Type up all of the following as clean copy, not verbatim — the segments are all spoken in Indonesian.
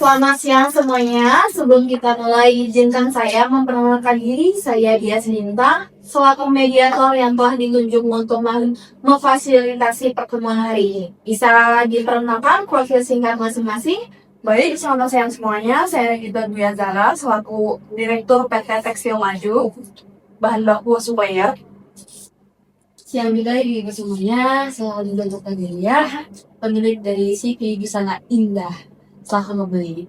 Selamat siang semuanya. Sebelum kita mulai, izinkan saya memperkenalkan diri. Saya Dia Seninta, selaku mediator yang telah ditunjuk untuk memfasilitasi pertemuan hari ini. Bisa diperkenalkan profil singkat masing-masing. Baik, selamat siang semuanya. Saya Gita Dwi Azara, selaku Direktur PT Tekstil Maju, bahan baku supplier. Siang juga ibu-ibu semuanya, saya Linda Jokadelia, pemilik dari CV Busana Indah, selaku membeli.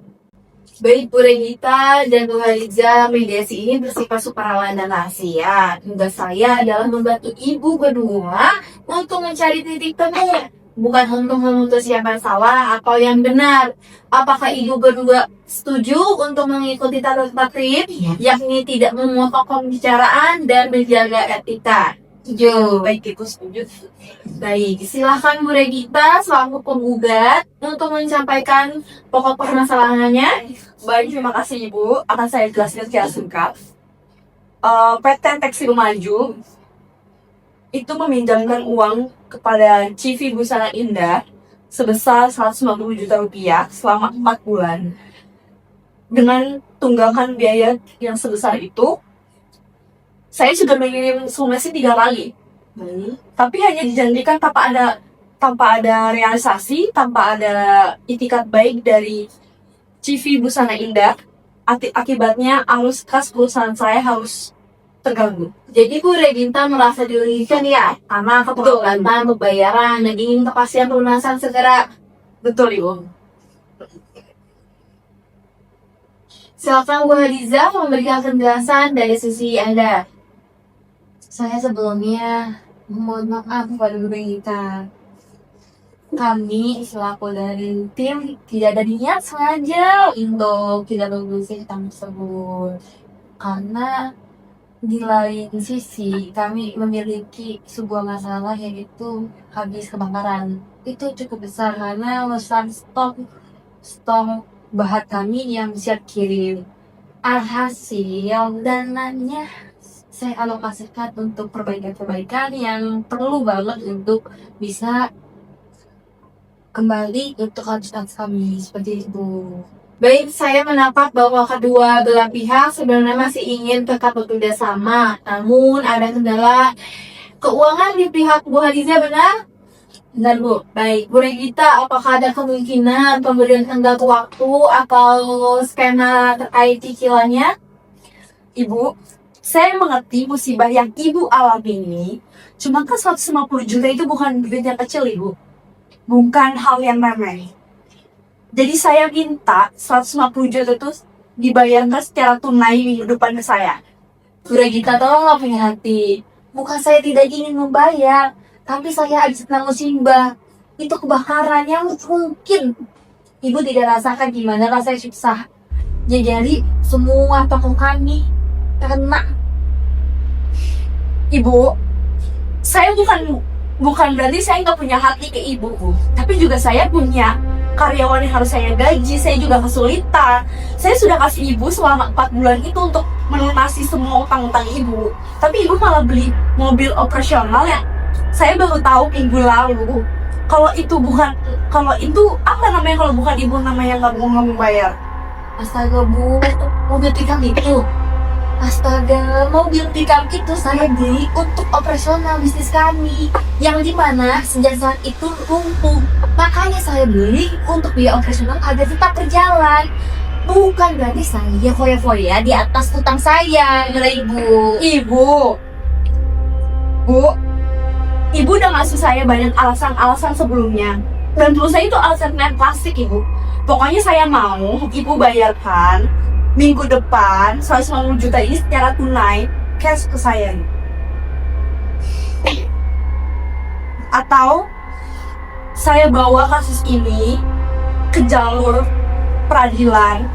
Baik Bu Regita dan Bu Haliza, mediasi ini bersifat sukarela dan rahasia. Tugas saya adalah membantu ibu berdua untuk mencari titik temu, bukan untuk memutuskan salah atau yang benar. Apakah ibu berdua setuju untuk mengikuti tata tertib, yakni tidak memotong pembicaraan dan menjaga etika? Setuju. Baik, itu setuju. Baik, silahkan Bu Regita selaku penggugat untuk menyampaikan pokok permasalahannya. Baik, terima kasih Ibu. Akan saya jelaskan secara singkat. PT Tekstil Maju itu meminjamkan uang kepada CV Busana Indah sebesar 150 juta rupiah selama 4 bulan. Dengan tunggakan biaya yang sebesar itu, saya sudah mengirim somasi 3 kali. Tapi hanya dijanjikan tanpa ada realisasi, tanpa ada itikat baik dari CV Busana Indah. Akibatnya arus kas perusahaan saya harus terganggu. Jadi Bu Regita merasa dirugikan ya, karena keterlambatan pembayaran dan ingin kepastian pelunasan segera. Betul, Ibu. Silakan Bu Haliza memberikan penjelasan dari sisi Anda. Saya sebelumnya mohon maaf kepada Bu Regita. Kami selaku dari tim tidak ada niat sengaja untuk tidak mengusir hutang tersebut. Karena di lain sisi kami memiliki sebuah masalah, yaitu habis kebakaran. Itu cukup besar karena merusak stok bahan kami yang siap kirim. Alhasil dananya saya alokasikan untuk perbaikan-perbaikan yang perlu banget untuk bisa kembali untuk aktivitas kami, seperti itu. Baik, saya mendapat bahwa kedua belah pihak sebenarnya masih ingin tetap bekerja sama. Namun ada kendala keuangan di pihak Bu Haliza, benar? Benar Bu. Baik, Bu Regita, apakah ada kemungkinan pemberian tenggat waktu atau skema terkait cicilannya? Ibu, saya mengerti musibah yang Ibu alami ini. Cuma kan 150 juta itu bukan duit yang kecil, Ibu. Bukan hal yang remeh. Jadi saya minta 150 juta itu dibayarkan secara tunai minggu depan ke saya. Bu Regita, tolonglah punya hati. Bukan saya tidak ingin membayar, tapi saya habis kena musibah. Itu kebakaran yang mungkin Ibu tidak rasakan gimana rasanya susah. Jadi semua toko kami kena. Ibu, saya bukan berarti saya nggak punya hati ke Ibu, Bu. Tapi juga saya punya karyawan yang harus saya gaji. Saya juga kesulitan. Saya sudah kasih Ibu selama 4 bulan itu untuk melunasi semua utang-utang Ibu. Tapi Ibu malah beli mobil operasional ya. Saya baru tahu minggu lalu. Kalau itu apa namanya, kalau bukan Ibu namanya nggak mau bayar. Astaga Bu, mobil pick-up itu. Astaga, mobil pick-up itu saya beli untuk operasional bisnis kami, yang dimana sejak saat itu lumpuh. Makanya saya beli untuk biaya operasional agar tetap berjalan. Bukan berarti saya foya-foya di atas hutang saya, Ibu. Ibu udah ngasih saya banyak alasan-alasan sebelumnya. Dan menurut saya itu alasan plastik, Ibu. Pokoknya saya mau Ibu bayarkan minggu depan 150 juta ini secara tunai, cash ke saya. Atau saya bawa kasus ini ke jalur peradilan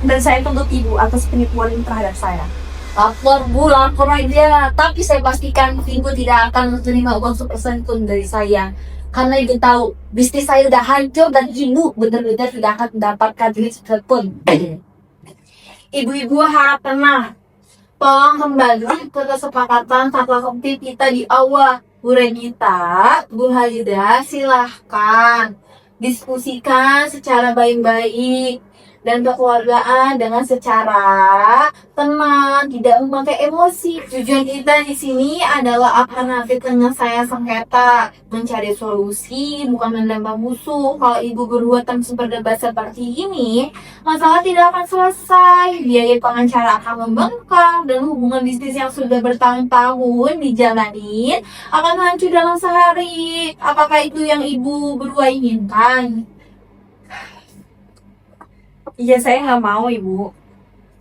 dan saya tuntut Ibu atas penipuan terhadap saya. Lapor Bu, lapor aja. Tapi saya pastikan Ibu tidak akan menerima uang 1% pun dari saya. Karena Ibu tahu, bisnis saya udah hancur dan Ibu benar-benar tidak akan mendapatkan duit sedikitpun. Ibu-ibu harap tenang. Tolong kembali ke kesepakatan kata tertib kita di awal. Bu Regita, Bu Haliza, silahkan diskusikan secara baik-baik dan kekeluargaan dengan secara tenang, tidak memakai emosi. Tujuan kita di sini adalah akan nanti penyelesaian sengketa, mencari solusi, bukan menambah musuh. Kalau ibu berdua terus berdebat seperti ini, masalah tidak akan selesai. Biaya pengacara akan membengkak dan hubungan bisnis yang sudah bertahun-tahun dijalanin akan hancur dalam sehari. Apakah itu yang ibu berdua inginkan? Iya, saya nggak mau, Ibu.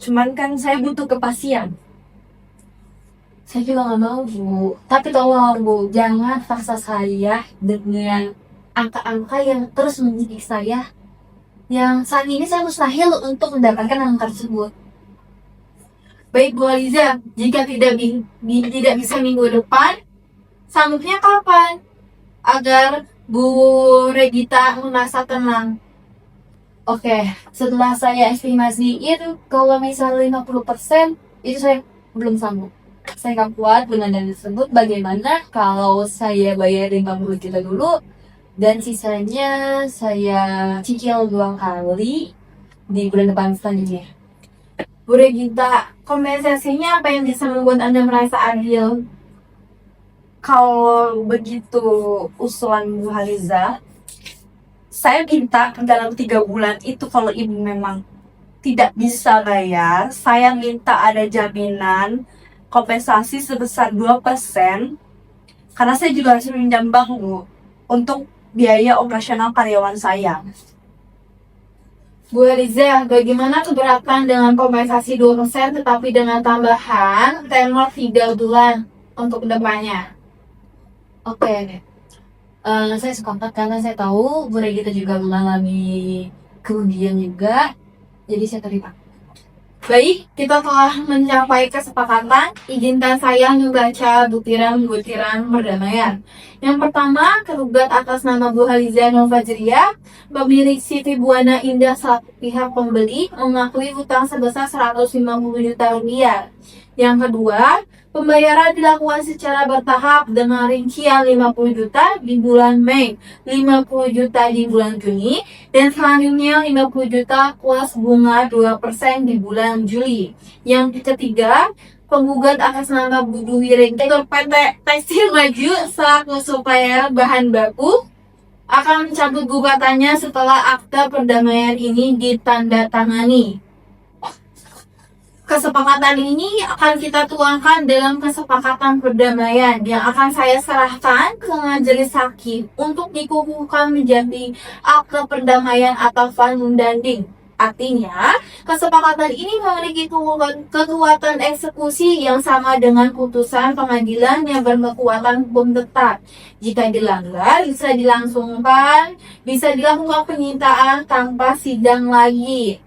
Cuman kan saya butuh kepastian. Saya juga nggak mau, Bu. Tapi tolong, Bu, jangan paksa saya dengan angka-angka yang terus mendidik saya. Yang saat ini saya mustahil untuk mendapatkan angka tersebut. Baik Bu Aliza, jika tidak bisa minggu depan, sanggupnya kapan? Agar Bu Regita merasa tenang. Oke, setelah saya estimasiin, kalau misalnya 50%, itu saya belum sanggup. Saya nggak kuat dengan dana tersebut. Bagaimana kalau saya bayar 50 juta dulu, dan sisanya saya cicil 2 kali di bulan depan selanjutnya. Bu Regita, kompensasinya apa yang bisa membuat Anda merasa adil? Kalau begitu usulan Bu Haliza, saya minta dalam 3 bulan itu kalau ibu memang tidak bisa bayar, saya minta ada jaminan kompensasi sebesar 2%, karena saya juga harus meminjam bank, Bu, untuk biaya operasional karyawan saya. Bu Aliza, bagaimana keberatan dengan kompensasi 2% tetapi dengan tambahan tenor 3 bulan untuk kedepannya? Oke, saya sepakat karena saya tahu Bu Regita juga mengalami kerugian juga, jadi saya terima. Baik, kita telah mencapai kesepakatan. Izinkan saya membaca butiran-butiran perdamaian. Yang pertama, tergugat atas nama Bu Haliza Nur Fajriyah, pemilik Siti Buana Indah selaku pihak pembeli, mengakui hutang sebesar 150 juta rupiah. Yang kedua, pembayaran dilakukan secara bertahap dengan rincian 50 juta di bulan Mei, 50 juta di bulan Juni, dan selanjutnya 50 juta plus bunga 2% di bulan Juli. Yang ketiga, penggugat atas nama Budi Direktur PT Tekstil Maju selaku supplier bahan baku akan mencabut gugatannya setelah akta perdamaian ini ditandatangani. Kesepakatan ini akan kita tuangkan dalam kesepakatan perdamaian yang akan saya serahkan ke majelis hakim untuk dikukuhkan menjadi akta perdamaian atau fundanding. Artinya, kesepakatan ini memiliki kekuatan eksekusi yang sama dengan putusan pengadilan yang berkekuatan hukum tetap. Jika dilanggar, bisa dilakukan penyitaan tanpa sidang lagi.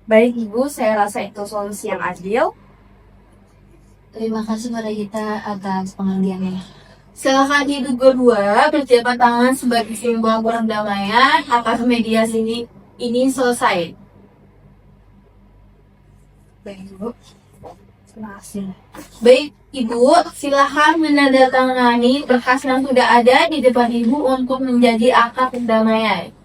Baik, Ibu, saya rasa itu solusi yang adil. Terima kasih Bu Regita atas pengertiannya. Silakan Ibu berdua berjabat tangan sebagai simbol perdamaian atas mediasi ini selesai. Baik, Ibu. Terima kasih. Baik, Ibu, silakan menandatangani berkas yang sudah ada di depan Ibu untuk menjadi akta perdamaian.